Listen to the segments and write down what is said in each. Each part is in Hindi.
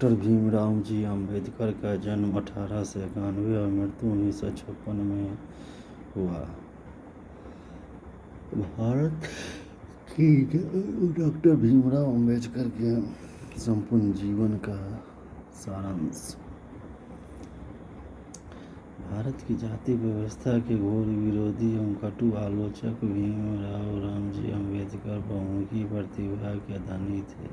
डॉक्टर भीमराव जी अम्बेडकर का जन्म 1891 और मृत्यु 1956 में हुआ। भारत की डॉक्टर भीमराव अम्बेडकर के संपूर्ण जीवन का सारांश। भारत की जाति व्यवस्था के घोर विरोधी एवं कटु आलोचक भीमराव रामजी अम्बेडकर बहुमुखी प्रतिभा के धनी थे।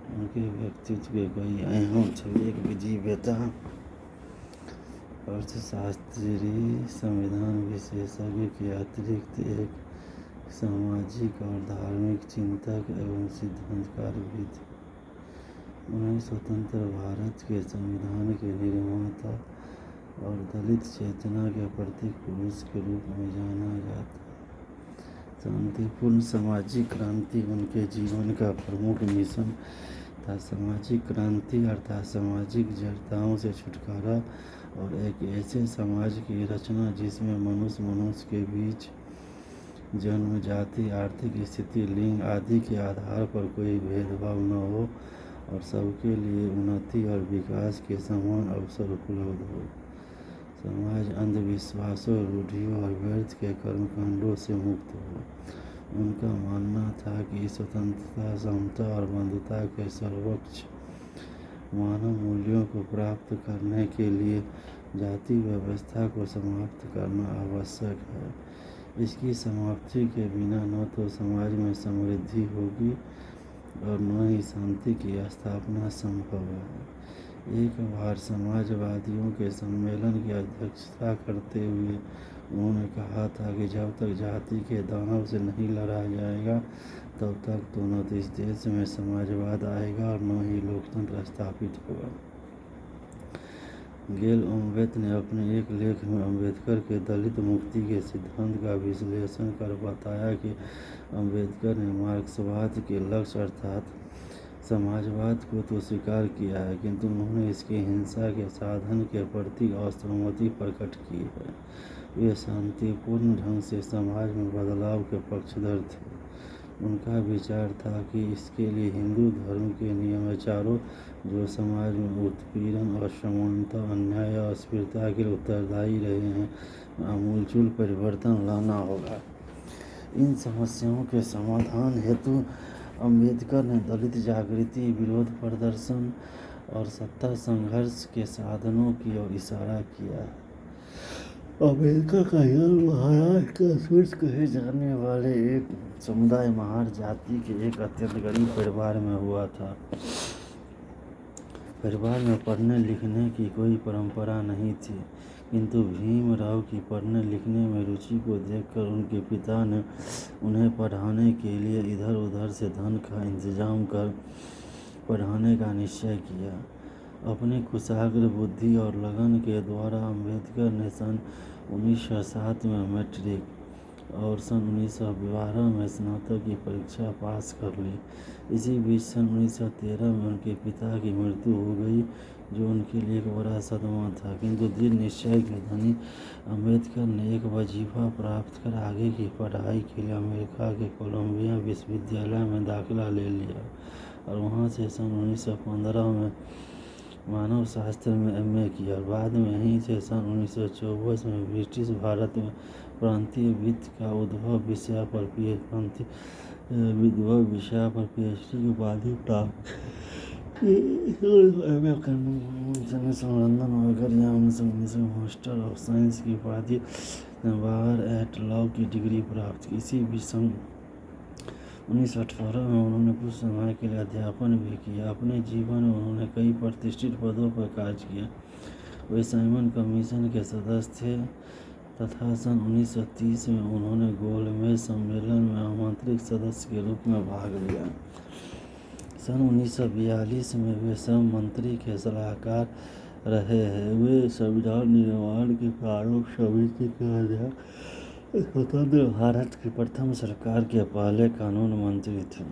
उनके व्यक्तित्व के कई अहम छवि एक विधिवेत्ता, अर्थशास्त्री, संविधान विशेषज्ञ के अतिरिक्त एक सामाजिक और धार्मिक चिंतक एवं सिद्धांतकार भी थे। उन्हें स्वतंत्र भारत के संविधान के निर्माता और दलित चेतना के प्रतीक पुरुष के रूप में जाना जाता है। शांतिपूर्ण सामाजिक क्रांति उनके जीवन का प्रमुख मिशन था। सामाजिक क्रांति अर्थात सामाजिक जड़ताओं से छुटकारा और एक ऐसे समाज की रचना जिसमें मनुष्य के बीच जन्म, जाति, आर्थिक स्थिति, लिंग आदि के आधार पर कोई भेदभाव न हो और सबके लिए उन्नति और विकास के समान अवसर उपलब्ध हो। समाज अंधविश्वासों, रूढ़ियों और व्यर्थ के कर्मकांडों से मुक्त हो। उनका मानना था कि स्वतंत्रता, समता और बंधुता के सर्वोच्च मानव मूल्यों को प्राप्त करने के लिए जाति व्यवस्था को समाप्त करना आवश्यक है। इसकी समाप्ति के बिना न तो समाज में समृद्धि होगी और न ही शांति की स्थापना संभव है। एक बार समाजवादियों के सम्मेलन की अध्यक्षता करते हुए उन्होंने कहा था कि जब तक जाति के दानव से नहीं लड़ा जाएगा तब तक तो न तो इस देश में समाजवाद आएगा और न ही लोकतंत्र स्थापित होगा। गेल ओम्वेत ने अपने एक लेख में अम्बेडकर के दलित मुक्ति के सिद्धांत का विश्लेषण कर बताया कि अम्बेडकर ने मार्क्सवाद के लक्ष्य अर्थात समाजवाद को तो स्वीकार किया है, किंतु उन्होंने इसके हिंसा के साधन के प्रति असहमति प्रकट की है। वे शांतिपूर्ण ढंग से समाज में बदलाव के पक्षधर थे। उनका विचार था कि इसके लिए हिंदू धर्म के नियमाचारों, जो समाज में उत्पीड़न, असमानता, अन्याय और अस्पृश्यता के लिए उत्तरदायी रहे हैं, आमूलचूल परिवर्तन लाना होगा। इन समस्याओं के समाधान हेतु अम्बेडकर ने दलित जागृति, विरोध प्रदर्शन और सत्ता संघर्ष के साधनों की ओर इशारा किया है। अम्बेडकर का जन्म महाराष्ट्र का सूरज कहे जाने वाले एक समुदाय महार जाति के एक अत्यंत गरीब परिवार में हुआ था। परिवार में पढ़ने लिखने की कोई परंपरा नहीं थी, किंतु भीमराव की पढ़ने लिखने में रुचि को देखकर उनके पिता ने उन्हें पढ़ाने के लिए इधर उधर से धन का इंतजाम कर पढ़ाने का निश्चय किया। अपनी कुशाग्र बुद्धि और लगन के द्वारा अम्बेडकर ने सन 1907 में मैट्रिक और सन 1912 में स्नातक की परीक्षा पास कर ली। इसी बीच सन 1913 में उनके पिता की मृत्यु हो गई, जो उनके लिए एक बड़ा सदमा था। किंतु दृढ़ निश्चय के धनी अम्बेडकर ने एक वजीफा प्राप्त कर आगे की पढ़ाई के लिए अमेरिका के कोलंबिया विश्वविद्यालय में दाखिला ले लिया और वहां से सन 1915 में मानव शास्त्र में एमए किया। बाद में ही से सन 1924 में ब्रिटिश भारत में प्रांतीय वित्त का उद्भव विषय पर पीएचडी की उपाधि प्राप्त लंदन वगैरह यहाँ मास्टर ऑफ साइंस की उपाधि बार एट लॉ की डिग्री प्राप्त की। इसी बीच सन 1918 में उन्होंने कुछ समय के लिए अध्यापन भी किया। अपने जीवन में उन्होंने कई प्रतिष्ठित पदों पर कार्य किया। वे साइमन कमीशन के सदस्य थे तथा सन 1930 में उन्होंने गोलमेज सम्मेलन में आमंत्रित सदस्य के रूप में भाग लिया। सन 1942 में वे श्रम मंत्री के सलाहकार रहे हैं। वे संविधान निर्माण की प्रारूप समिति के अध्यक्ष, स्वतंत्र भारत की प्रथम सरकार के पहले कानून मंत्री थे।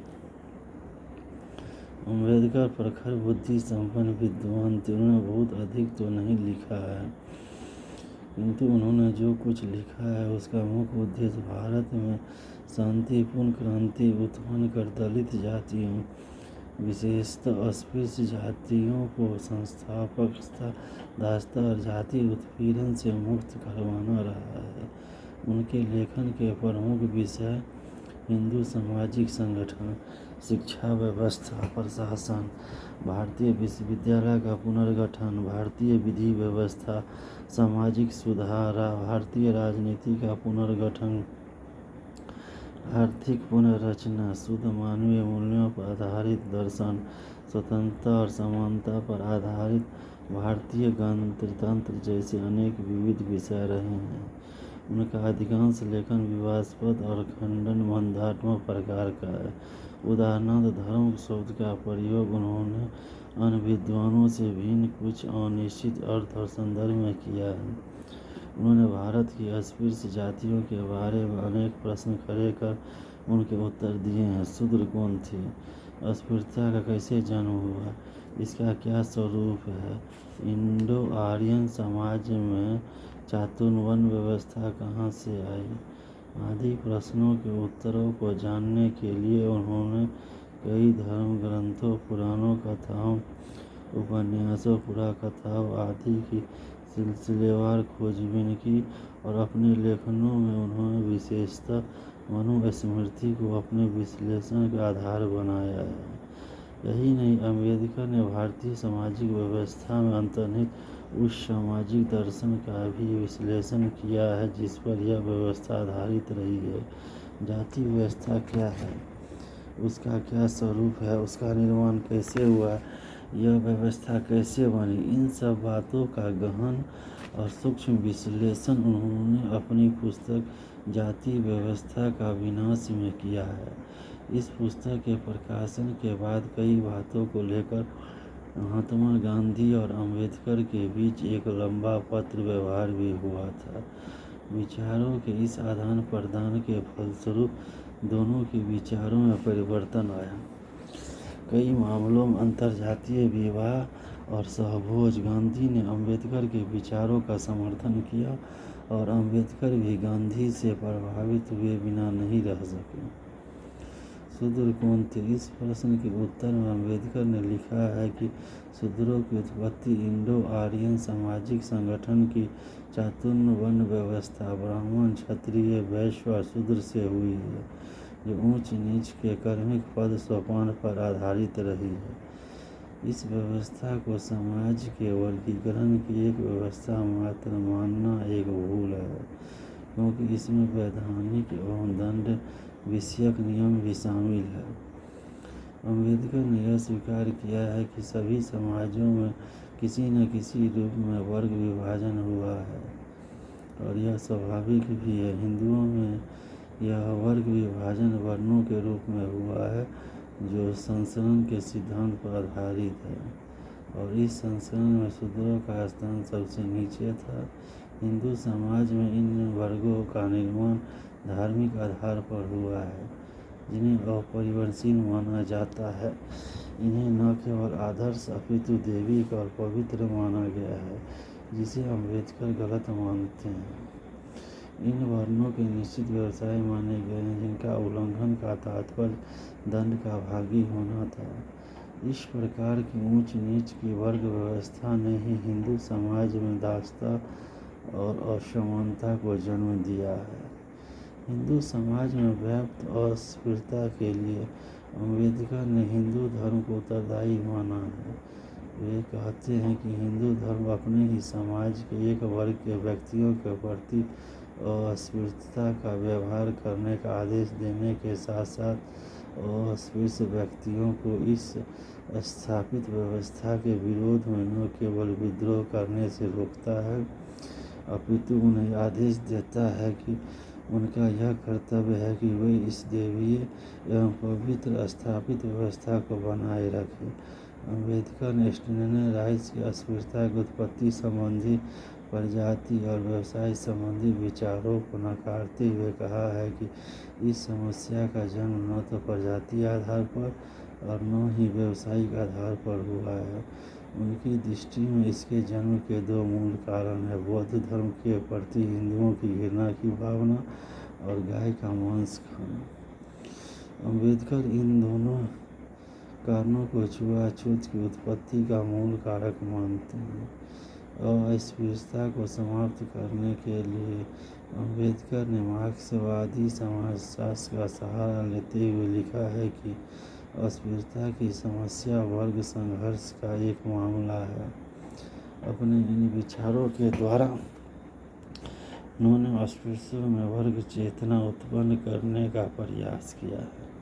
अम्बेडकर प्रखर बुद्धि संपन्न विद्वान थे। उन्होंने बहुत अधिक तो नहीं लिखा है, किंतु उन्होंने जो कुछ लिखा है उसका मुख्य उद्देश्य भारत में शांतिपूर्ण क्रांति उत्पन्न कर दलित जातियों, विशेषतः अस्पृश्य जातियों को संस्थापकता, दासता और जाति उत्पीड़न से मुक्त करवाना रहा है। उनके लेखन के प्रमुख विषय हिंदू सामाजिक संगठन, शिक्षा व्यवस्था, प्रशासन, भारतीय विश्वविद्यालय का पुनर्गठन, भारतीय विधि व्यवस्था, सामाजिक सुधार, भारतीय राजनीति का पुनर्गठन, आर्थिक पुनर्रचना, शुद्ध मानवीय मूल्यों पर आधारित दर्शन, स्वतंत्रता और समानता पर आधारित भारतीय गणतंत्र जैसे अनेक विविध विषय रहे हैं। उनका अधिकांश लेखन विवादास्पद और खंडन-बंधात्मक प्रकार का है। उदाहरणार्थ, धर्म शब्द का प्रयोग उन्होंने अन्य विद्वानों से भिन्न कुछ अनिश्चित अर्थ और संदर्भ में किया है। उन्होंने भारत की अस्पृश्य जातियों के बारे में अनेक प्रश्न खड़े कर उनके उत्तर दिए हैं। शूद्र कौन थे? अस्पृश्यता का कैसे जन्म हुआ? इसका क्या स्वरूप है? इंडो आर्यन समाज में चातुर्वर्ण व्यवस्था कहाँ से आई? आदि प्रश्नों के उत्तरों को जानने के लिए उन्होंने कई धर्म ग्रंथों, पुराणों, कथाओं, उपन्यासों, पुराकथाओं आदि की सिलसिलेवार खोजबीन की और अपने लेखनों में उन्होंने विशेषतः मनुस्मृति को अपने विश्लेषण का आधार बनाया है। यही नहीं, अम्बेडकर ने भारतीय सामाजिक व्यवस्था में अंतर्निहित उस सामाजिक दर्शन का भी विश्लेषण किया है जिस पर यह व्यवस्था आधारित रही है। जाति व्यवस्था क्या है? उसका क्या स्वरूप है? उसका निर्माण कैसे हुआ? यह व्यवस्था कैसे बनी? इन सब बातों का गहन और सूक्ष्म विश्लेषण उन्होंने अपनी पुस्तक जाति व्यवस्था का विनाश में किया है। इस पुस्तक के प्रकाशन के बाद कई बातों को लेकर महात्मा गांधी और अम्बेडकर के बीच एक लंबा पत्र व्यवहार भी हुआ था। विचारों के इस आदान प्रदान के फलस्वरूप दोनों के विचारों में परिवर्तन आया। कई मामलों में अंतरजातीय विवाह और सहभोज। गांधी ने अम्बेडकर के विचारों का समर्थन किया और अम्बेडकर भी गांधी से प्रभावित हुए बिना नहीं रह सके। शूद्र कौन थे? इस प्रश्न के उत्तर में अम्बेडकर ने लिखा है कि शूद्रों की उत्पत्ति इंडो आर्यन सामाजिक संगठन की चातुर्वर्ण व्यवस्था ब्राह्मण, क्षत्रिय, वैश्य और शूद्र से हुई है, जो ऊंच नीच के कर्मिक पद सोपान पर आधारित रही है। इस व्यवस्था को समाज के वर्गीकरण की एक व्यवस्था मात्र मानना एक भूल है, क्योंकि इसमें वैधानिक एवं दंड विषयक नियम भी शामिल है। अम्बेडकर ने यह स्वीकार किया है कि सभी समाजों में किसी न किसी रूप में वर्ग विभाजन हुआ है और यह स्वाभाविक भी है। हिंदुओं में यह वर्ग विभाजन वर्णों के रूप में हुआ है, जो संसरण के सिद्धांत पर आधारित है, और इस संसरण में शूद्रों का स्थान सबसे नीचे था। हिंदू समाज में इन वर्गों का निर्माण धार्मिक आधार पर हुआ है, जिन्हें अपरिवर्तनशील माना जाता है। इन्हें न केवल आदर्श अपितु दैविक और पवित्र माना गया है, जिसे अम्बेडकर गलत मानते हैं। इन वर्णों के निश्चित व्यवसाय माने गए हैं, जिनका उल्लंघन का तात्पर्य दंड का भागी होना था। इस प्रकार की ऊंच नीच की वर्ग व्यवस्था ने ही हिंदू समाज में दासता और असमानता को जन्म दिया है। हिंदू समाज में व्याप्त अस्पृश्यता के लिए अम्बेडकर ने हिंदू धर्म को उत्तरदायी माना है। वे कहते हैं कि हिंदू धर्म अपने ही समाज के एक वर्ग के व्यक्तियों के प्रति अस्पृश्यता का व्यवहार करने का आदेश देने के साथ साथ अस्पृश्य व्यक्तियों को इस स्थापित व्यवस्था के विरोध में न केवल विद्रोह करने से रोकता है, अपितु उन्हें आदेश देता है कि उनका यह कर्तव्य है कि वे इस दैवीय एवं पवित्र स्थापित व्यवस्था को बनाए रखें। अम्बेडकर ने स्टेनले राइट्स की अस्पृश्यता की उत्पत्ति संबंधी, प्रजाति और व्यवसाय संबंधी विचारों को नकारते हुए कहा है कि इस समस्या का जन्म न तो प्रजातीय आधार पर और न ही व्यवसायिक आधार पर हुआ है। उनकी दृष्टि में इसके जन्म के दो मूल कारण हैं: बौद्ध धर्म के प्रति हिंदुओं की घृणा की भावना और गाय का मांस खाना। अम्बेडकर इन दोनों कारणों को छुआछूत की उत्पत्ति का मूल कारक मानते हैं। अस्पृश्यता को समाप्त करने के लिए अम्बेडकर ने मार्क्सवादी समाजशास्त्र का सहारा लेते हुए लिखा है कि अस्पृश्यता की समस्या वर्ग संघर्ष का एक मामला है। अपने इन विचारों के द्वारा उन्होंने अस्पृश्यों में वर्ग चेतना उत्पन्न करने का प्रयास किया है।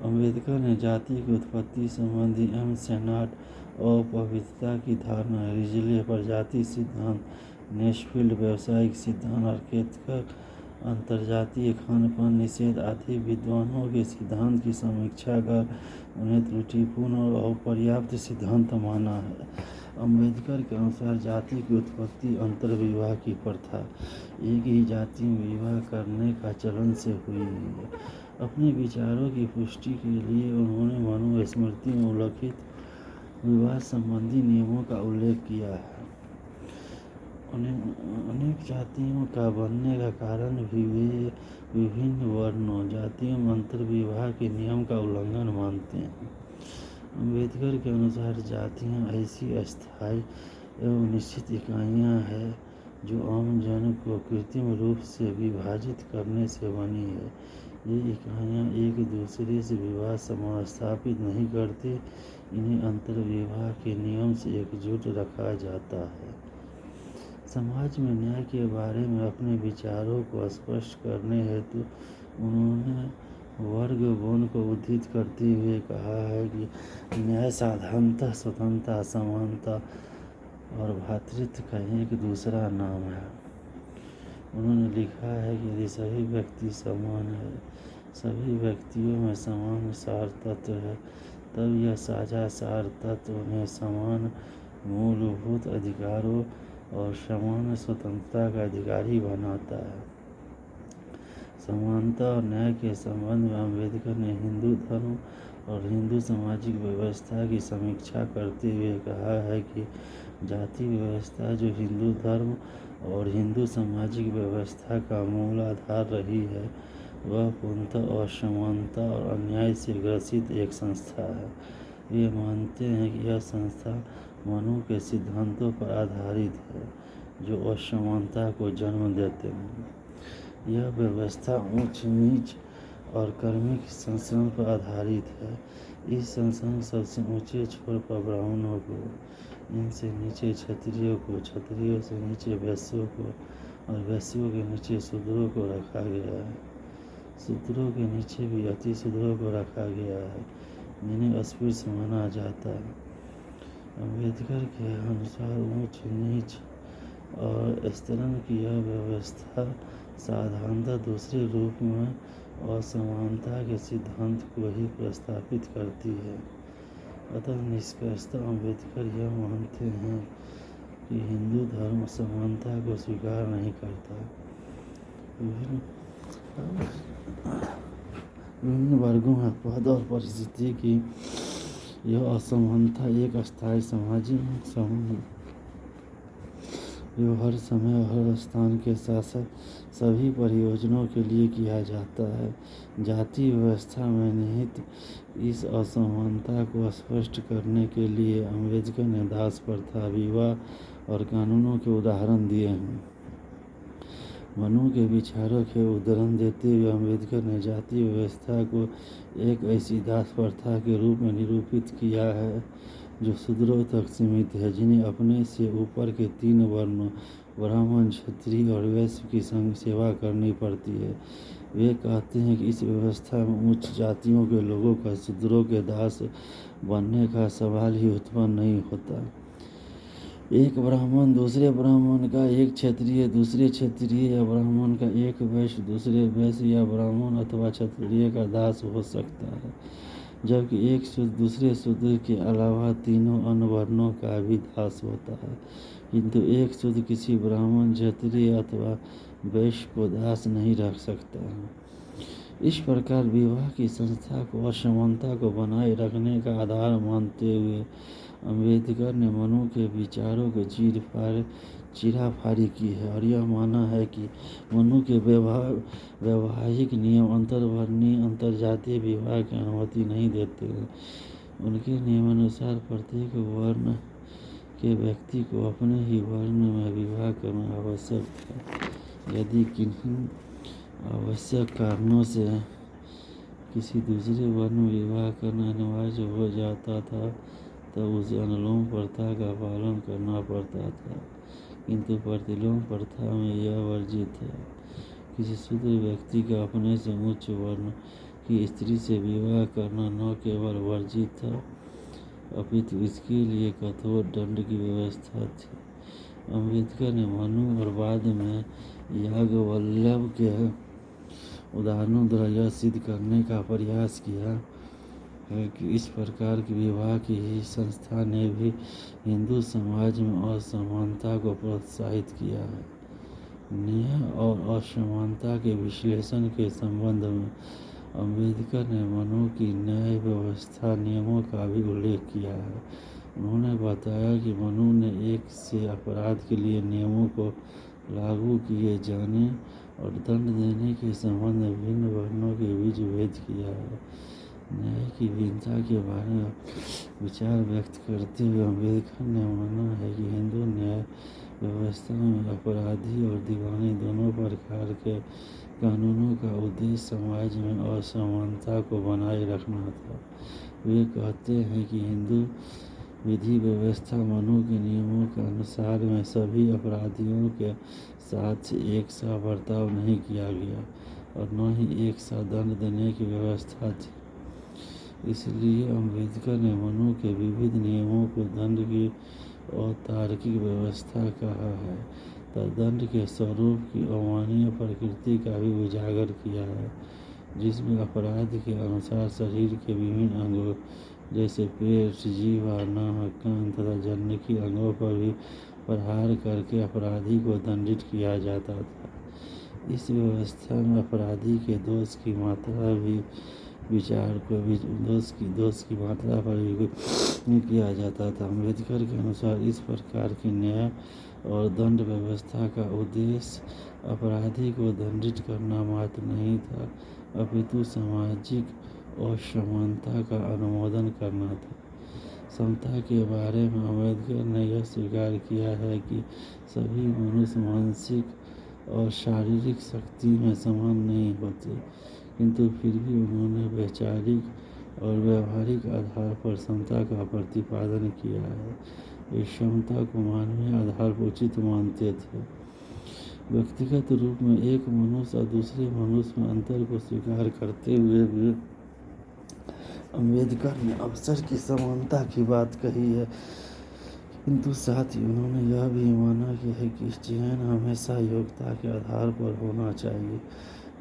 अम्बेडकर ने जाति की उत्पत्ति संबंधी एम सेनाट और पवित्रता की धारणा, रिजले प्रजाति सिद्धांत, नेशफील्ड व्यावसायिक सिद्धांत और केतकर अंतर्जातीय खानपान निषेध आदि विद्वानों के सिद्धांत की समीक्षा कर उन्हें त्रुटिपूर्ण और अपर्याप्त सिद्धांत माना है। अम्बेडकर के अनुसार जाति की उत्पत्ति अंतर्विवाह की प्रथा, एक ही जाति में विवाह करने का चलन से हुई है। अपने विचारों की पुष्टि के लिए उन्होंने मनुस्मृति में उल्लिखित विवाह संबंधी नियमों का उल्लेख किया है। अनेक जातियों का बनने का कारण भी वे विभिन्न वर्णों जातियों में अंतर्विवाह के नियम का उल्लंघन मानते हैं। अम्बेडकर के अनुसार जातियां ऐसी अस्थायी एवं निश्चित इकाइयां हैं जो आम जन को कृत्रिम रूप से विभाजित करने से बनी है। ये इकाइयां एक दूसरे से विवाह स्थापित नहीं करते, इन्हें अंतर्विवाह के नियम से एकजुट रखा जाता है। समाज में न्याय के बारे में अपने विचारों को स्पष्ट करने हेतु उन्होंने वर्ग बोध को उद्धृत करते हुए कहा है कि न्याय साधारणता, स्वतंत्रता, समानता और भ्रातृत्व का एक दूसरा नाम है। उन्होंने लिखा है कि यदि सभी व्यक्ति समान है, सभी व्यक्तियों में समान सार तत्व है, तब यह साझा सार तत्व उन्हें समान मूलभूत अधिकारों और समान स्वतंत्रता का अधिकारी बनाता है। समानता और न्याय के संबंध में अम्बेडकर ने हिंदू धर्म और हिंदू सामाजिक व्यवस्था की समीक्षा करते हुए कहा है कि जाति व्यवस्था जो हिंदू धर्म और हिंदू सामाजिक व्यवस्था का मूल आधार रही है, वह पूर्णतः असमानता और अन्याय से ग्रसित एक संस्था है। वे मानते हैं कि यह संस्था मनु के सिद्धांतों पर आधारित है जो असमानता को जन्म देते हैं। यह व्यवस्था ऊंच नीच और कर्मिक शोषण पर आधारित है। इस शोषण सबसे ऊंचे छोर पर ब्राह्मणों को, इनसे नीचे क्षत्रियों को, क्षत्रियों से नीचे वैश्यों को और वैश्यों के नीचे शूद्रों को रखा गया है। शूद्रों के नीचे भी अति शूद्रों को रखा गया है, जिन्हें अस्पृश्य माना जाता है। अम्बेडकर के अनुसार ऊंच नीच और स्तरण की यह व्यवस्था साधारणतः दूसरे रूप में असमानता के सिद्धांत को ही प्रस्तावित करती है। अतः निष्कर्षतः अम्बेडकर यह मानते हैं कि हिंदू धर्म समानता को स्वीकार नहीं करता। विभिन्न वर्गों में पद और परिस्थिति की यह असमानता एक अस्थायी सामाजिक संबंध जो हर समय और हर स्थान के साथ साथ सभी प्रयोजनों के लिए किया जाता है। जाति व्यवस्था में निहित इस असमानता को स्पष्ट करने के लिए अम्बेडकर ने दास प्रथा, विवाह और कानूनों के उदाहरण दिए हैं। मनु के विचारों के उदाहरण देते हुए अम्बेडकर ने जाति व्यवस्था को एक ऐसी दास प्रथा के रूप में निरूपित किया है जो शूद्रों तक सीमित है, जिन्हें अपने से ऊपर के 3 वर्णों ब्राह्मण, क्षत्रिय और वैश्य की संग सेवा करनी पड़ती है। वे कहते हैं कि इस व्यवस्था में उच्च जातियों के लोगों का शूद्रों के दास बनने का सवाल ही उत्पन्न नहीं होता। एक ब्राह्मण दूसरे ब्राह्मण का, एक क्षत्रिय दूसरे क्षत्रिय या ब्राह्मण का, एक वैश्य दूसरे वैश्य या ब्राह्मण अथवा क्षत्रिय का दास हो सकता है, जबकि एक शूद्र दूसरे शूद्र के अलावा तीनों अन्य वर्णों का भी दास होता है, किंतु एक शूद्र किसी ब्राह्मण, क्षत्रिय अथवा वैश्य को दास नहीं रख सकता है। इस प्रकार विवाह की संस्था को असमानता को बनाए रखने का आधार मानते हुए अम्बेडकर ने मनु के विचारों को चीराफाड़ी की है और यह माना है कि मनु के वैवाहिक नियम अंतर्वर्णीय अंतर्जातीय विवाह की अनुमति नहीं देते हैं। उनके नियमानुसार प्रत्येक वर्ण के व्यक्ति को अपने ही वर्ण में विवाह करना आवश्यक है। यदि किन्हीं आवश्यक कारणों से किसी दूसरे वर्ण में विवाह करना अनिवार्य हो जाता था तब उसे अनुलोम प्रथा का पालन करना पड़ता था, किंतु प्रतिलोम प्रथा में यह वर्जित है। किसी शूद्र व्यक्ति का अपने से उच्च वर्ण की स्त्री से विवाह करना न केवल वर्जित था अपितु इसके लिए कठोर दंड की व्यवस्था थी। अम्बेडकर ने मनु और बाद में याज्ञवल्क्य के उदाहरणों द्वारा यह सिद्ध करने का प्रयास किया है कि इस प्रकार के विवाह की ही संस्था ने भी हिंदू समाज में असमानता को प्रोत्साहित किया है। न्याय और असमानता के विश्लेषण के संबंध में अम्बेडकर ने मनु की न्याय व्यवस्था नियमों का भी उल्लेख किया है। उन्होंने बताया कि मनु ने एक से अपराध के लिए नियमों को लागू किए जाने और दंड देने के संबंध में भिन्न वर्णों के बीच भेद किया है। न्याय की भिन्नता के बारे में विचार व्यक्त करते हुए अम्बेडकर ने माना है कि हिंदू न्याय व्यवस्था में अपराधी और दीवानी दोनों प्रकार के कानूनों का उद्देश्य समाज में असमानता को बनाए रखना था। वे कहते हैं कि हिंदू विधि व्यवस्था मनु के नियमों के अनुसार में सभी अपराधियों के साथ एक सा बर्ताव नहीं किया गया और न ही एक सा दंड देने की व्यवस्था थी। इसलिए अम्बेडकर ने मनु के विविध नियमों को दंड की अतार्किक व्यवस्था कहा है तथा दंड के स्वरूप की अमानवीय प्रकृति का भी उजागर किया है, जिसमें अपराध के अनुसार शरीर के विभिन्न अंगों जैसे पेट, जीवा, नाक, कान तथा जननेकी अंगों पर भी प्रहार करके अपराधी को दंडित किया जाता था। इस व्यवस्था में अपराधी के दोष की मात्रा भी विचार को भी दोष की मात्रा पर भी किया जाता था। अम्बेडकर के अनुसार इस प्रकार की न्याय और दंड व्यवस्था का उद्देश्य अपराधी को दंडित करना मात्र नहीं था अपितु सामाजिक असमानता का अनुमोदन करना था। समता के बारे में अम्बेडकर ने यह स्वीकार किया है कि सभी मनुष्य मानसिक और शारीरिक शक्ति में समान नहीं होते, किंतु फिर भी उन्होंने वैचारिक और व्यवहारिक आधार पर समता का प्रतिपादन किया है। वे समता को मानवीय आधार पर उचित मानते थे। व्यक्तिगत रूप में एक मनुष्य और दूसरे मनुष्य में अंतर को स्वीकार करते हुए भी अम्बेडकर ने अवसर की समानता की बात कही है, किंतु साथ ही उन्होंने यह भी माना कि चयन हमेशा योग्यता के आधार पर होना चाहिए,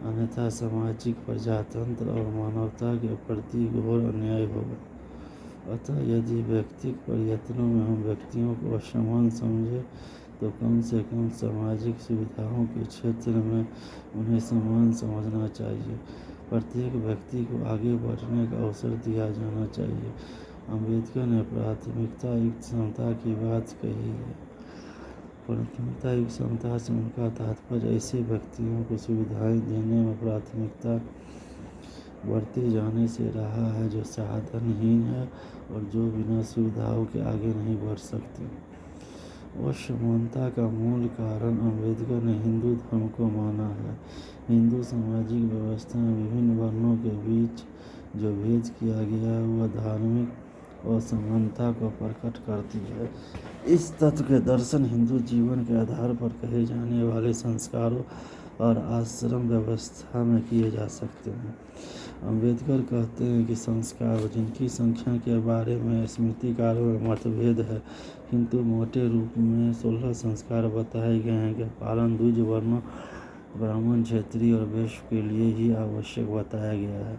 अन्यथा सामाजिक प्रजातंत्र और मानवता के प्रति घोर अन्याय होगा। अतः यदि व्यक्तिगत प्रयत्नों में हम व्यक्तियों को असमान समझें तो कम से कम सामाजिक सुविधाओं के क्षेत्र में उन्हें समान समझना चाहिए। प्रत्येक व्यक्ति को आगे बढ़ने का अवसर दिया जाना चाहिए। अम्बेडकर ने प्राथमिकता युक्त समता की बात कही है। प्राथमिकता युक्त समता से उनका तात्पर्य ऐसे व्यक्तियों को सुविधाएं देने में प्राथमिकता बरते जाने से रहा है जो साधनहीन है और जो बिना सुविधाओं के आगे नहीं बढ़ सकते। असमानता का मूल कारण अम्बेडकर ने हिंदू धर्म को माना है। हिंदू सामाजिक व्यवस्था में विभिन्न वर्णों के बीच जो भेद किया गया वह धार्मिक असमानता को प्रकट करती है। इस तत्व के दर्शन हिंदू जीवन के आधार पर कहे जाने वाले संस्कारों और आश्रम व्यवस्था में किए जा सकते हैं। अम्बेडकर कहते हैं कि संस्कार जिनकी संख्या के बारे में स्मृतिकारों में मतभेद है, किंतु मोटे रूप में 16 संस्कार बताए गए हैं कि पालन द्विज वर्णों ब्राह्मण, क्षत्रिय और वैश्य के लिए ही आवश्यक बताया गया है।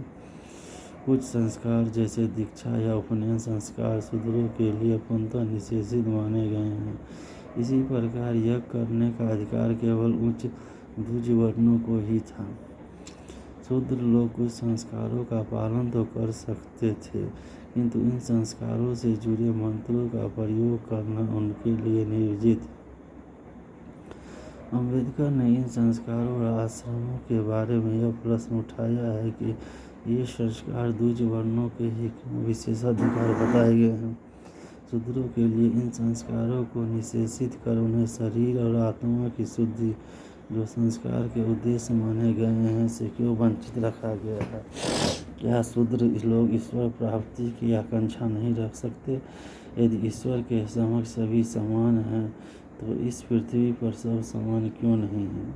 कुछ संस्कार जैसे दीक्षा या उपनयन संस्कार शूद्रों के लिए पूर्णतः निषेधित माने गए हैं। इसी प्रकार यज्ञ करने का अधिकार केवल उच्च द्विज वर्णों को ही था। शूद्र लोग कुछ संस्कारों का पालन तो कर सकते थे, किंतु इन संस्कारों से जुड़े मंत्रों का प्रयोग करना उनके लिए निर्जित अम्बेडकर ने इन संस्कारों और आश्रमों के बारे में यह प्रश्न उठाया है कि ये संस्कार द्विज वर्णों के ही विशेषाधिकार बताए गए हैं। शूद्रों के लिए इन संस्कारों को निषेधित कर उन्हें शरीर और आत्मा की शुद्धि, जो संस्कार के उद्देश्य माने गए हैं, से क्यों वंचित रखा गया है? क्या शूद्र लोग ईश्वर प्राप्ति की आकांक्षा नहीं रख सकते? यदि ईश्वर के समक्ष सभी समान हैं, तो इस पृथ्वी पर सब समान क्यों नहीं हैं?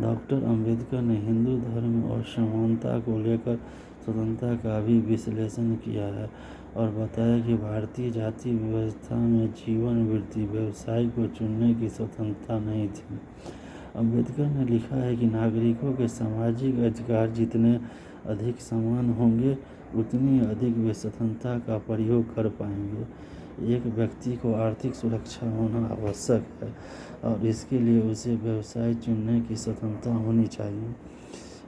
डॉक्टर अम्बेडकर ने हिंदू धर्म और समानता को लेकर स्वतंत्रता का भी विश्लेषण किया है और बताया कि भारतीय जाति व्यवस्था में जीवन, वृत्ति, व्यवसाय को चुनने की स्वतंत्रता नहीं थी। अम्बेडकर ने लिखा है कि नागरिकों के सामाजिक अधिकार जितने अधिक समान होंगे, उतनी अधिक वे स्वतंत्रता का प्रयोग कर पाएंगे। एक व्यक्ति को आर्थिक सुरक्षा होना आवश्यक है और इसके लिए उसे व्यवसाय चुनने की स्वतंत्रता होनी चाहिए।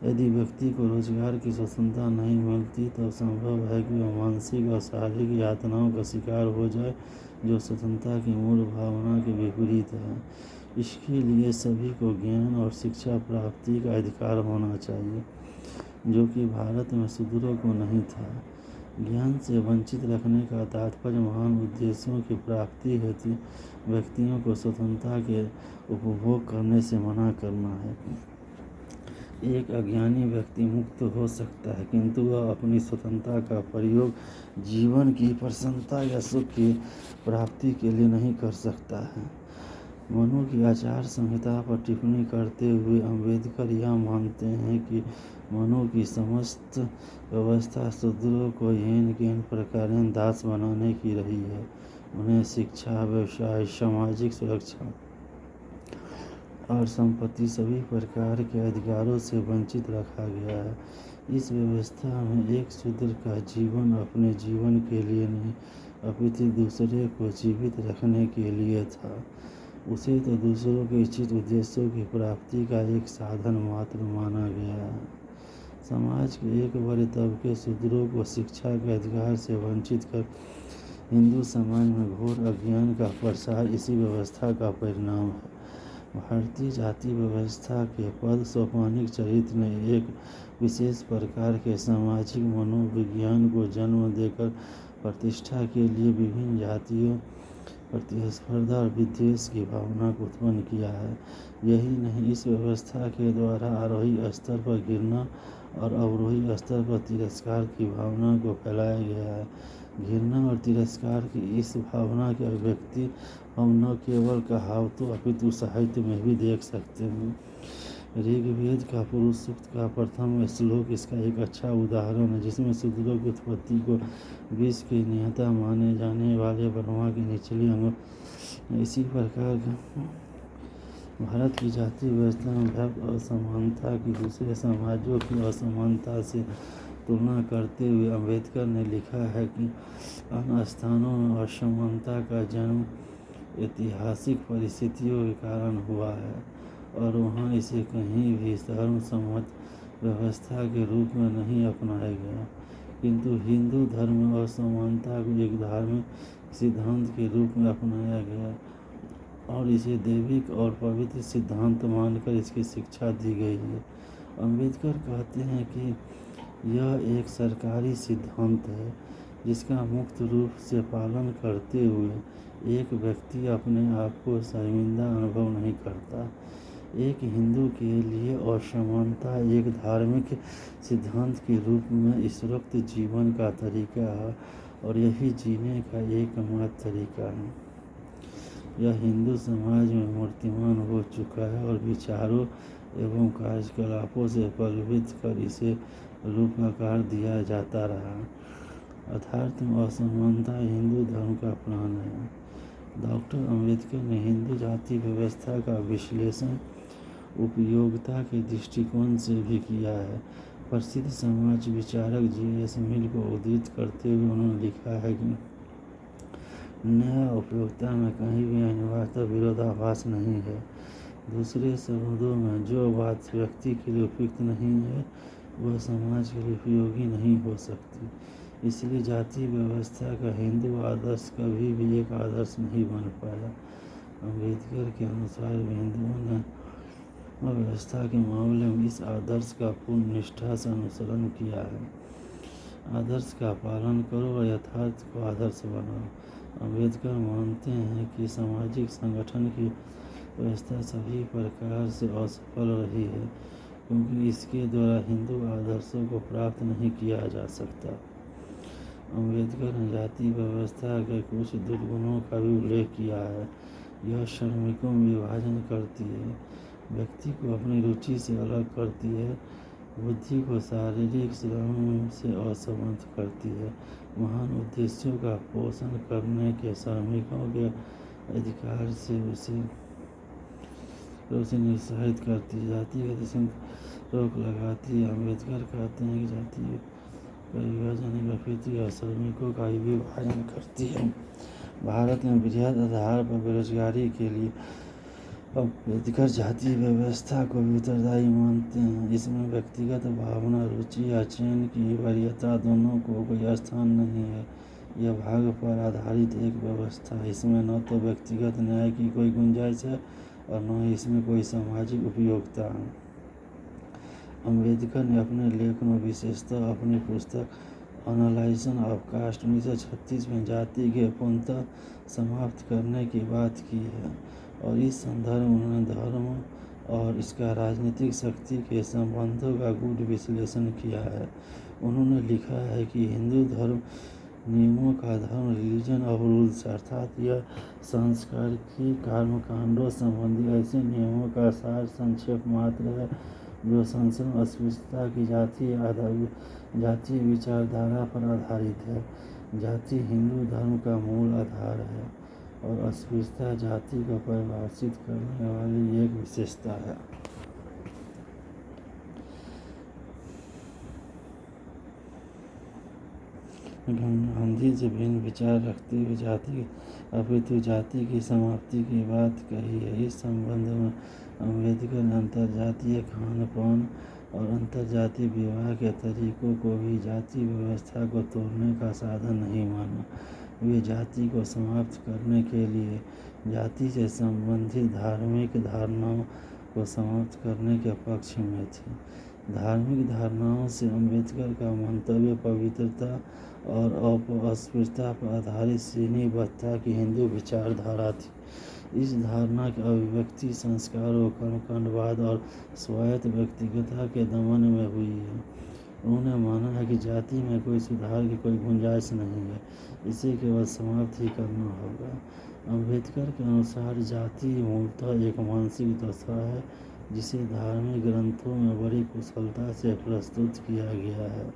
यदि व्यक्ति को रोजगार की स्वतंत्रता नहीं मिलती, तो संभव है कि वह मानसिक और शारीरिक यातनाओं का शिकार हो जाए, जो स्वतंत्रता की मूल भावना के विपरीत है। इसके लिए सभी को ज्ञान और शिक्षा प्राप्ति का अधिकार होना चाहिए, जो कि भारत में शूद्रों को नहीं था। ज्ञान से वंचित रखने का तात्पर्य महान उद्देश्यों की प्राप्ति हेतु व्यक्तियों को स्वतंत्रता के उपभोग करने से मना करना है। एक अज्ञानी व्यक्ति मुक्त हो सकता है, किंतु वह अपनी स्वतंत्रता का प्रयोग जीवन की प्रसन्नता या सुख की प्राप्ति के लिए नहीं कर सकता है। मनु की आचार संहिता पर टिप्पणी करते हुए अम्बेडकर यह मानते हैं कि मनु की समस्त व्यवस्था शूद्रों को येन केन प्रकारेण दास बनाने की रही है। उन्हें शिक्षा, व्यवसाय, सामाजिक सुरक्षा और संपत्ति सभी प्रकार के अधिकारों से वंचित रखा गया है। इस व्यवस्था में एक शूद्र का जीवन अपने जीवन के लिए नहीं, अपितु दूसरे को जीवित रखने के लिए था। उसे तो दूसरों के इच्छित उद्देश्यों की प्राप्ति का एक साधन मात्र माना गया है। समाज के एक बड़े तबके शूद्रों को शिक्षा के अधिकार से वंचित कर हिंदू समाज में घोर अज्ञान का प्रसार इसी व्यवस्था का परिणाम है। भारतीय जाति व्यवस्था के पद सोपानिक चरित्र ने एक विशेष प्रकार के सामाजिक मनोविज्ञान को जन्म देकर प्रतिष्ठा के लिए विभिन्न जातियों प्रतिस्पर्धा और विद्वेष की भावना को उत्पन्न किया है। यही नहीं, इस व्यवस्था के द्वारा आरोही स्तर पर घृणा और अवरोही स्तर पर तिरस्कार की भावना को फैलाया गया है। घृणा और तिरस्कार की इस भावना की अभिव्यक्ति हम न केवल कहावतों अपितु साहित्य में भी देख सकते हैं। ऋग्वेद का पुरुष सूक्त का प्रथम श्लोक इसका एक अच्छा उदाहरण है, जिसमें शूद्रों की उत्पत्ति को विश्व के नियंता माने जाने वाले ब्रह्मा की निचली अंग। इसी प्रकार भारत की जाति व्यवस्था में व्याप्त असमानता की दूसरे समाजों की असमानता से तुलना करते हुए अम्बेडकर ने लिखा है कि अन्य स्थानों में असमानता का जन्म ऐतिहासिक परिस्थितियों के कारण हुआ है और वहाँ इसे कहीं भी धर्म सम्मत व्यवस्था के रूप में नहीं अपनाया गया, किंतु हिंदू धर्म में असमानता को एक धार्मिक सिद्धांत के रूप में अपनाया गया और इसे दैविक और पवित्र सिद्धांत मानकर इसकी शिक्षा दी गई है। अम्बेडकर कहते हैं कि यह एक सरकारी सिद्धांत है, जिसका मुक्त रूप से पालन करते हुए एक व्यक्ति अपने आप को शर्मिंदा अनुभव नहीं करता। एक हिंदू के लिए असमानता एक धार्मिक सिद्धांत के रूप में ईश्वरोक्त जीवन का तरीका है और यही जीने का एकमात्र तरीका है। यह हिंदू समाज में मूर्तिमान हो चुका है और विचारों एवं कार्यकलापों से प्रभावित कर इसे रूपाकार दिया जाता रहा। अर्थात असमानता हिंदू धर्म का प्राण है। डॉक्टर अम्बेडकर ने हिंदू जाति व्यवस्था का विश्लेषण उपयोगिता के दृष्टिकोण से भी किया है। प्रसिद्ध समाज विचारक J.S. मिल को उद्धृत करते हुए उन्होंने लिखा है कि न्याय उपयोगिता में कहीं भी अनिवार्यता विरोधाभास नहीं है। दूसरे शब्दों में, जो बात व्यक्ति के लिए उपयुक्त नहीं है, वह समाज के लिए उपयोगी नहीं हो सकती। इसलिए जाति व्यवस्था का हिंदू आदर्श कभी भी एक आदर्श नहीं बन पाया। अम्बेडकर के अनुसार हिंदुओं ने व्यवस्था के मामले में इस आदर्श का पूर्ण निष्ठा से अनुसरण किया है। आदर्श का पालन करो और यथार्थ को आदर्श बनाओ। अम्बेडकर मानते हैं कि सामाजिक संगठन की व्यवस्था सभी प्रकार से असफल रही है क्योंकि इसके द्वारा हिंदू आदर्शों को प्राप्त नहीं किया जा सकता। अम्बेडकर ने जाति व्यवस्था के कुछ दुर्गुणों का भी उल्लेख किया है। यह श्रमिकों में विभाजन करती है, व्यक्ति को अपनी रुचि से अलग करती है, बुद्धि को शारीरिक श्रम से असमर्थ करती है, महान उद्देश्यों का पोषण करने के श्रमिकों के अधिकार से उसे निरुत्साहित करती है, जातिगत रोक लगाती है। अम्बेडकर कहते हैं कि जाति का विभाजन गतिविधि और श्रमिकों का विभाजन करती है। भारत में बृहद आधार पर बेरोजगारी के लिए अम्बेडकर जाति व्यवस्था को भी उत्तरदायी मानते हैं। इसमें व्यक्तिगत भावना, रुचि या चयन की वरीयता दोनों को कोई स्थान नहीं है। यह भाग पर आधारित एक व्यवस्था है। इसमें न तो व्यक्तिगत न्याय की कोई गुंजाइश है और न ही इसमें कोई सामाजिक उपयोगिता है। अम्बेडकर ने अपने लेख में विशेषतः अपनी पुस्तक एनालाइजेशन ऑफ कास्ट 1936 में जाति के पूर्णतः समाप्त करने की बात की है और इस संदर्भ में उन्होंने धर्म और इसका राजनीतिक शक्ति के संबंधों का गूढ़ विश्लेषण किया है। उन्होंने लिखा है कि हिंदू धर्म नियमों का धर्म, रिलीजन ऑफ रूल्स, अर्थात यह संस्कार की कर्मकांडों संबंधी ऐसे नियमों का सार संक्षेप मात्र है जो संपूर्ण अस्पृश्यता की जातीय विचारधारा पर आधारित है। जाति हिंदू धर्म का मूल आधार है और अस्पृश्यता जाति को परिभाषित करने वाली एक विशेषता है। गांधी जी भिन्न विचार रखते हुए जाति की समाप्ति की बात कही है। इस संबंध में अम्बेडकर ने अंतर्जातीय खान-पान और अंतर्जातीय विवाह के तरीकों को भी जाति व्यवस्था को तोड़ने का साधन नहीं माना। वे जाति को समाप्त करने के लिए जाति से संबंधित धार्मिक धारणाओं को समाप्त करने के पक्ष में थे। धार्मिक धारणाओं से अम्बेडकर का मंतव्य पवित्रता और अस्पृश्यता पर आधारित श्रेणीबद्धता की हिंदू विचारधारा थी। इस धारणा की अभिव्यक्ति संस्कारों, कर्मकांडवाद और स्वायत्त व्यक्तिगतता के दमन में हुई है। उन्होंने माना है कि जाति में कोई सुधार की कोई गुंजाइश नहीं है, इसे केवल समाप्त ही करना होगा। अम्बेडकर के अनुसार जाति मूलतः एक मानसिक दशा है जिसे धार्मिक ग्रंथों में बड़ी कुशलता से प्रस्तुत किया गया है।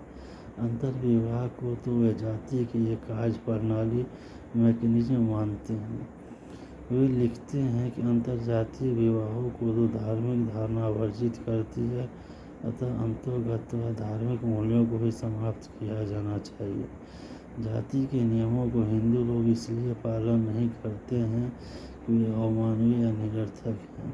अंतर्विवाह को तो वे जाति की एक कार्य प्रणाली मैकेनिज्म मानते हैं। वे लिखते हैं कि अंतर्जातीय विवाहों को तो धार्मिक धारणा वर्जित करती है, अतः अंतोगत्वा धार्मिक मूल्यों को भी समाप्त किया जाना चाहिए। जाति के नियमों को हिंदू लोग इसलिए पालन नहीं करते हैं कि वे अमानवीय या निरर्थक हैं,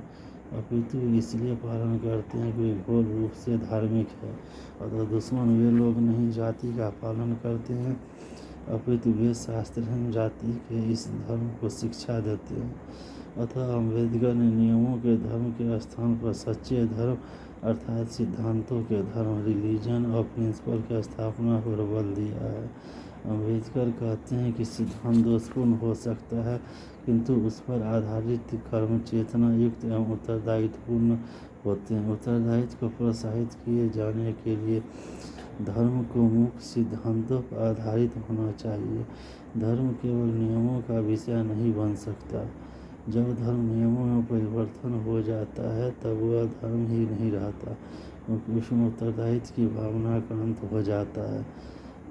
अपितु इसलिए पालन करते हैं कि वे घोर रूप से धार्मिक है। अतः दुश्मन वे लोग नहीं जाति का पालन करते हैं, अपितु वे शास्त्रहीन जाति के इस धर्म को शिक्षा देते हैं। अतः अम्बेडकर ने नियमों के धर्म के स्थान पर सच्चे धर्म अर्थात सिद्धांतों के धर्म, रिलीजन और प्रिंसिपल की स्थापना पर बल दिया है। अम्बेडकर कहते हैं कि सिद्धांत दोषपूर्ण हो सकता है किंतु उस पर आधारित कर्म चेतना युक्त एवं उत्तरदायित्वपूर्ण होते हैं। उत्तरदायित्व को प्रोत्साहित किए जाने के लिए धर्म को मुख्य सिद्धांतों पर आधारित होना चाहिए। धर्म केवल नियमों का विषय नहीं बन सकता। जब धर्म नियमों में परिवर्तन हो जाता है तब वह धर्म ही नहीं रहता, क्योंकि उसमें उत्तरदायित्व की भावना का अंत हो जाता है,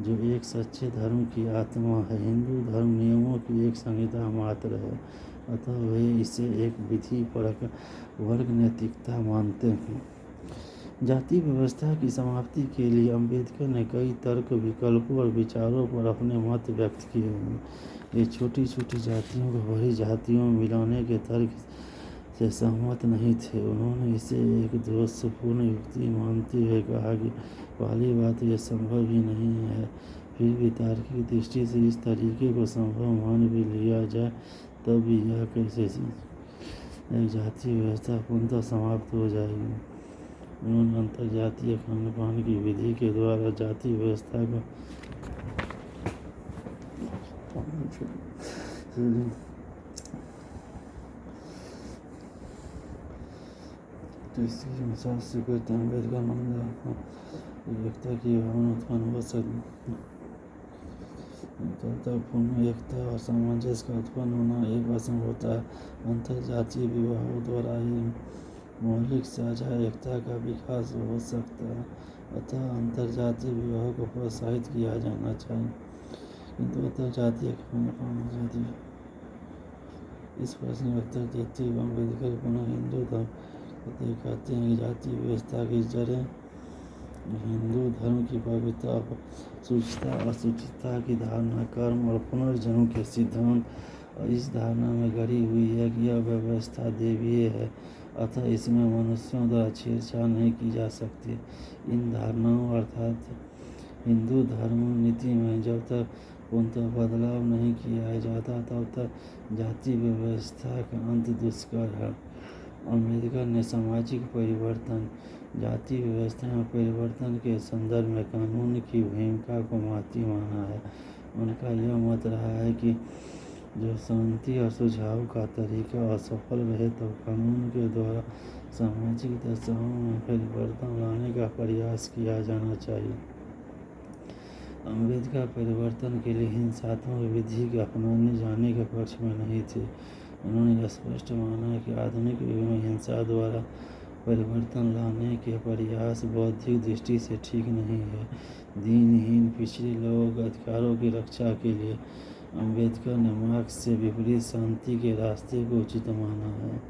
जो एक सच्चे धर्म की आत्मा है। हिंदू धर्म नियमों की एक संहिता मात्र है, अतः वे इसे एक विधि परक वर्ग नैतिकता मानते हैं। जाति व्यवस्था की समाप्ति के लिए अम्बेडकर ने कई तर्क, विकल्पों और विचारों पर अपने मत व्यक्त किए हैं। ये छोटी छोटी जातियों को बड़ी जातियों में मिलाने के तर्क से सहमत नहीं थे। उन्होंने इसे एक दोषपूर्ण युक्ति मानते हुए कहा कि पहली बात यह संभव ही नहीं है, फिर भी तार्किक दृष्टि से इस तरीके को संभव मान भी लिया जाए तब भी यह कैसे एक जातीय व्यवस्था पूर्णतः समाप्त हो जाएगी। उन्होंने अंतरजातीय खान-पान की विधि के द्वारा जाति व्यवस्था को इसकी मिसाल से करते हैं। अम्बेडकर मानता एकता की भावना उत्पन्न हो सकती पूर्ण एकता और सामंजस्य का उत्पन्न होना एक असंभव होता है। अंतरजातीय विवाहों द्वारा ही मौलिक साझा एकता का विकास हो सकता है। अतः अंतरजातीय विवाह को प्रोत्साहित किया जाना चाहिए, किंतु अंतरजातीय खान-पान इस प्रश्न में उत्तर देते हुए अम्बेडकर पुनः हिंदू धर्म कहते हैं कि जातीय व्यवस्था की जड़ें हिंदू धर्म की पवित्रता, शुचिता और सुचिता की धारणा, कर्म और पुनर्जन्म के सिद्धांत और इस धारणा में गड़ी हुई है कि यह व्यवस्था दैवीय है, अतः इसमें मनुष्यों द्वारा छेड़छाड़ नहीं की जा सकती। इन धारणाओं अर्थात हिंदू धर्म नीति में जब तक पूर्णतः बदलाव नहीं किया जाता तब तक जाति व्यवस्था का अंत दुष्कर है। अम्बेडकर ने सामाजिक परिवर्तन, जाति व्यवस्था में परिवर्तन के संदर्भ में कानून की भूमिका को महत्वपूर्ण माना है। उनका यह मत रहा है कि जो शांति और सुझाव का तरीका असफल रहे तब कानून के द्वारा सामाजिक दशाओं में परिवर्तन लाने का प्रयास किया जाना चाहिए। अम्बेडकर परिवर्तन के लिए हिंसात्मक विधि के अपनाने जाने के पक्ष में नहीं थे। उन्होंने स्पष्ट माना कि आधुनिक युग में हिंसा द्वारा परिवर्तन लाने के प्रयास बौद्धिक दृष्टि से ठीक नहीं है। दीनहीन पिछड़े लोगों के अधिकारों की रक्षा के लिए अम्बेडकर ने मार्क्स से विपरीत शांति के रास्ते को उचित माना है।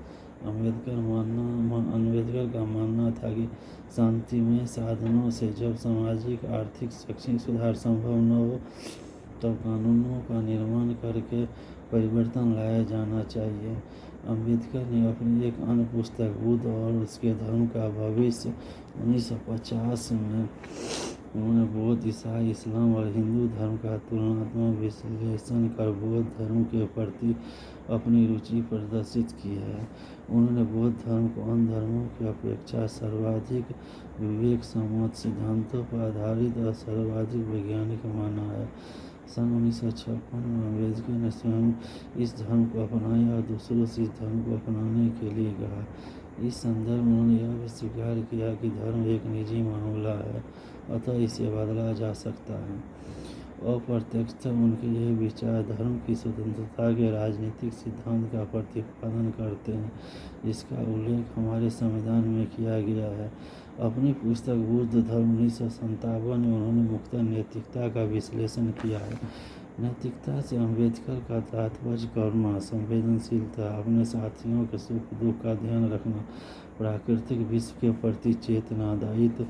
अम्बेडकर का मानना था कि शांतिमय साधनों से जब सामाजिक, आर्थिक, शैक्षणिक सुधार संभव न हो तब कानूनों का निर्माण करके परिवर्तन लाया जाना चाहिए। अम्बेडकर ने अपनी एक अन्य पुस्तक बुद्ध और उसके धर्म का भविष्य 1950 में उन्होंने बौद्ध, ईसाई, इस्लाम और हिंदू धर्म का तुलनात्मक विश्लेषण कर बौद्ध धर्म के प्रति अपनी रुचि प्रदर्शित की है। उन्होंने बौद्ध धर्म को अन्य धर्मों की अपेक्षा सर्वाधिक विवेक सम्मत सिद्धांतों पर आधारित और सर्वाधिक वैज्ञानिक माना है। सन 1956 में अम्बेडकर ने स्वयं इस धर्म को अपनाया और दूसरों से इस धर्म को अपनाने के लिए कहा। इस संदर्भ में उन्होंने यह भी स्वीकार किया कि धर्म एक निजी मामला है, अतः इसे बदला जा सकता है। अप्रत्यक्षतः उनके यह विचार धर्म की स्वतंत्रता के राजनीतिक सिद्धांत का प्रतिपादन करते हैं, जिसका उल्लेख हमारे संविधान में किया गया है। अपनी पुस्तक बुद्ध धर्म 1957 में उन्होंने मुख्यतः नैतिकता का विश्लेषण किया है। नैतिकता से अम्बेडकर का तात्पर्य करुणा, संवेदनशीलता, अपने साथियों के सुख दुख का ध्यान रखना, प्राकृतिक विश्व के प्रति चेतना, दायित्व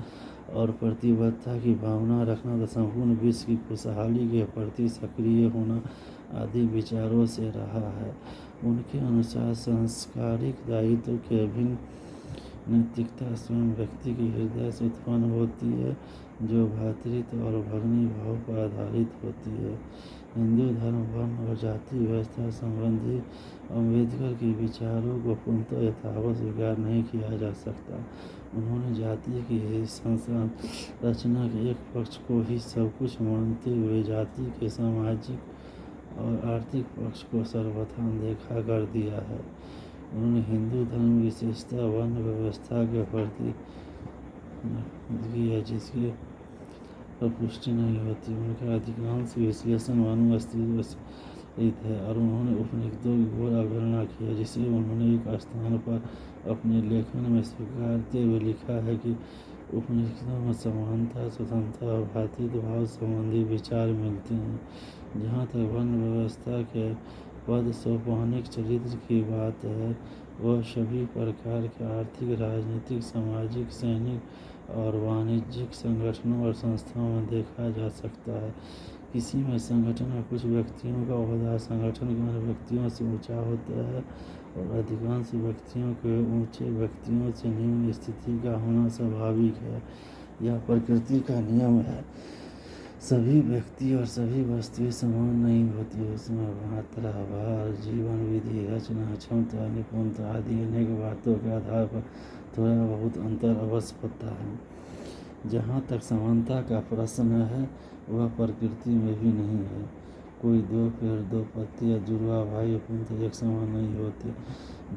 और प्रतिबद्धता की भावना रखना तथा संपूर्ण विश्व की खुशहाली के प्रति सक्रिय होना आदि विचारों से रहा है। उनके अनुसार सांस्कारिक दायित्व के अभिन्न नैतिकता स्वयं व्यक्ति के हृदय से उत्पन्न होती है, जो भ्रातृत्व और भगिनी भाव पर आधारित होती है। हिंदू धर्म, वर्ण और जाति व्यवस्था संबंधी अम्बेडकर के विचारों को पूर्णतः यथावत स्वीकार नहीं किया जा सकता। उन्होंने जाति की संरचना के एक पक्ष को ही सब कुछ मानते हुए जाति के सामाजिक और आर्थिक पक्ष को सर्वथा अनदेखा कर दिया है। उन्होंने हिंदू धर्म विशेषता वर्ण व्यवस्था के प्रति की है, जिसकी पर पुष्टि नहीं होती। उनका अधिकांश विश्लेषण मानव अस्तित्व से रहित है और उन्होंने उपनिषदों की घोर अवहेलना की है, जिसे उन्होंने एक स्थान पर अपने लेखन में स्वीकारते हुए लिखा है कि उपनिषदों में समानता, स्वतंत्रता और भ्रातृत्व भाव संबंधी विचार मिलते हैं। जहाँ तक वर्ण व्यवस्था के पद सोपानिक चरित्र की बात है, वह सभी प्रकार के आर्थिक, राजनीतिक, सामाजिक, सैनिक और वाणिज्यिक संगठनों और संस्थाओं में देखा जा सकता है। किसी में संगठन में कुछ व्यक्तियों का ओहदा संगठन के अन्य व्यक्तियों से ऊंचा होता है और अधिकांश व्यक्तियों के ऊंचे व्यक्तियों से निम्न स्थिति का होना स्वाभाविक है। यह प्रकृति का नियम है। सभी व्यक्ति और सभी वस्तुएं समान नहीं होती। उसमें मात्रा, भार, जीवन विधि, रचना, क्षमता, निपुणता आदि अनेक बातों के आधार पर थोड़ा बहुत अंतर अवश्य होता है। जहाँ तक समानता का प्रश्न है, वह प्रकृति में भी नहीं है। कोई दो पेड़, दो पत्ते या जुड़वा भाई पूर्णतः एक समान नहीं होते।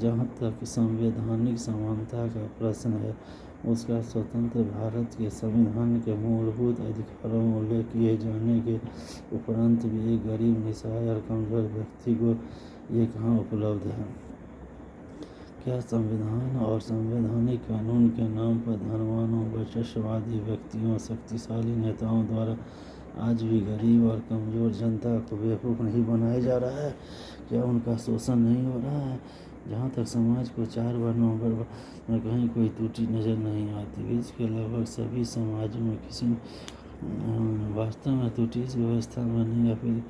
जहाँ तक संवैधानिक समानता का प्रश्न है, उसका स्वतंत्र भारत के संविधान के मूलभूत अधिकारों में उल्लेख किए जाने के उपरांत भी एक गरीब, निस्सहाय और कमजोर व्यक्ति को ये कहाँ उपलब्ध है? क्या संविधान और संवैधानिक कानून के नाम पर धनवानों, वर्चस्ववादी व्यक्तियों, शक्तिशाली नेताओं द्वारा आज भी गरीब और कमजोर जनता को बेवकूफ़ नहीं बनाया जा रहा है? क्या उनका शोषण नहीं हो रहा है? जहाँ तक समाज को चार वर्णों में कहीं कोई त्रुटि नजर नहीं आती। विश्व के लगभग सभी समाजों में किसी वास्तव में त्रुटि इस व्यवस्था में नहीं या फिर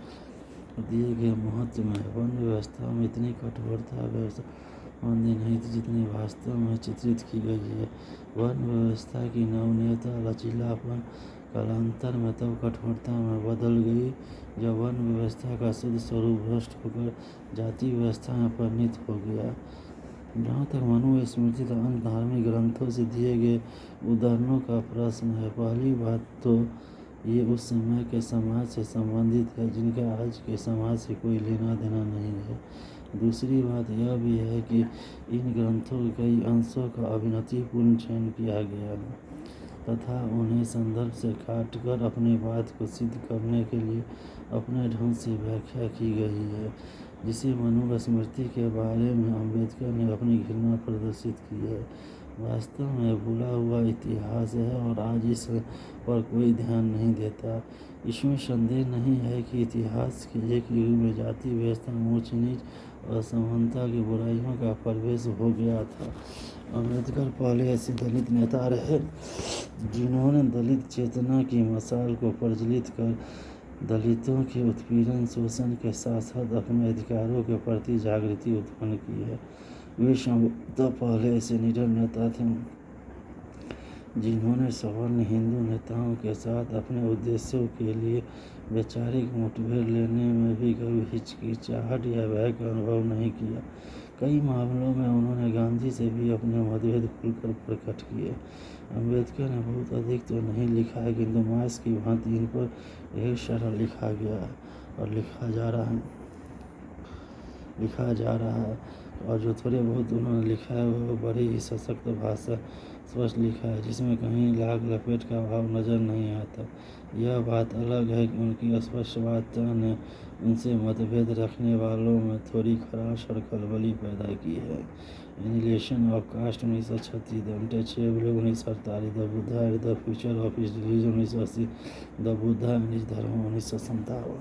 दिए गए महत्व में है। वन व्यवस्था में इतनी कठोरता बंदी नहीं थी जितनी वास्तव में चित्रित की गई है। वन व्यवस्था की नवनीयता, लचीलापन कालांतर में तब कठोरता में बदल गई जब वन व्यवस्था का शुद्ध स्वरूप भ्रष्ट होकर जाति व्यवस्था में परिणत हो गया। जहाँ तक मनुस्मृति तथा अन्य धार्मिक ग्रंथों से दिए गए उदाहरणों का प्रश्न है, पहली बात तो ये उस समय के समाज से संबंधित है जिनका आज के समाज से कोई लेना देना नहीं है। दूसरी बात यह भी है कि इन ग्रंथों के कई अंशों का अभिनतिपूर्ण चयन किया गया है तथा उन्हें संदर्भ से काटकर अपनी बात को सिद्ध करने के लिए अपने ढंग से व्याख्या की गई है, जिसे मनुस्मृति के बारे में अम्बेडकर ने अपनी घृणा प्रदर्शित की है। वास्तव में भूला हुआ इतिहास है और आज इस पर कोई ध्यान नहीं देता। इसमें संदेह नहीं है कि इतिहास के एक युग में जाति व्यवस्था, ऊंच नीच, असमानता की बुराइयों का प्रवेश हो गया था। अम्बेडकर पहले ऐसे दलित नेता रहे जिन्होंने दलित चेतना की मशाल को प्रज्वलित कर दलितों के उत्पीड़न, शोषण के साथ साथ अपने अधिकारों के प्रति जागृति उत्पन्न की है। वे संभवतः पहले ऐसे निडर नेता थे जिन्होंने सवर्ण हिंदू नेताओं के साथ अपने उद्देश्यों के लिए वैचारिक मुठभेड़ लेने में भी कभी हिचकिचाहट या भय का अनुभव नहीं किया। कई मामलों में उन्होंने गांधी से भी अपने मतभेद खुलकर प्रकट किए। अम्बेडकर ने बहुत अधिक तो नहीं लिखा है, किंतु मास की भांति इन पर ढेर सारा लिखा गया है और लिखा जा रहा है और जो थोड़े बहुत उन्होंने लिखा है वो बड़ी ही सशक्त भाषा स्पष्ट लिखा है, जिसमें कहीं लाग लपेट का भाव नजर नहीं आता। यह बात अलग है कि उनकी स्पष्टवादिता ने उनसे मतभेद रखने वालों में थोड़ी खराश और खलबली पैदा की है। Annihilation of caste 1936, the untouchable 1948, the Buddha and the future of his religion 1980, the Buddha and his dharma 1957।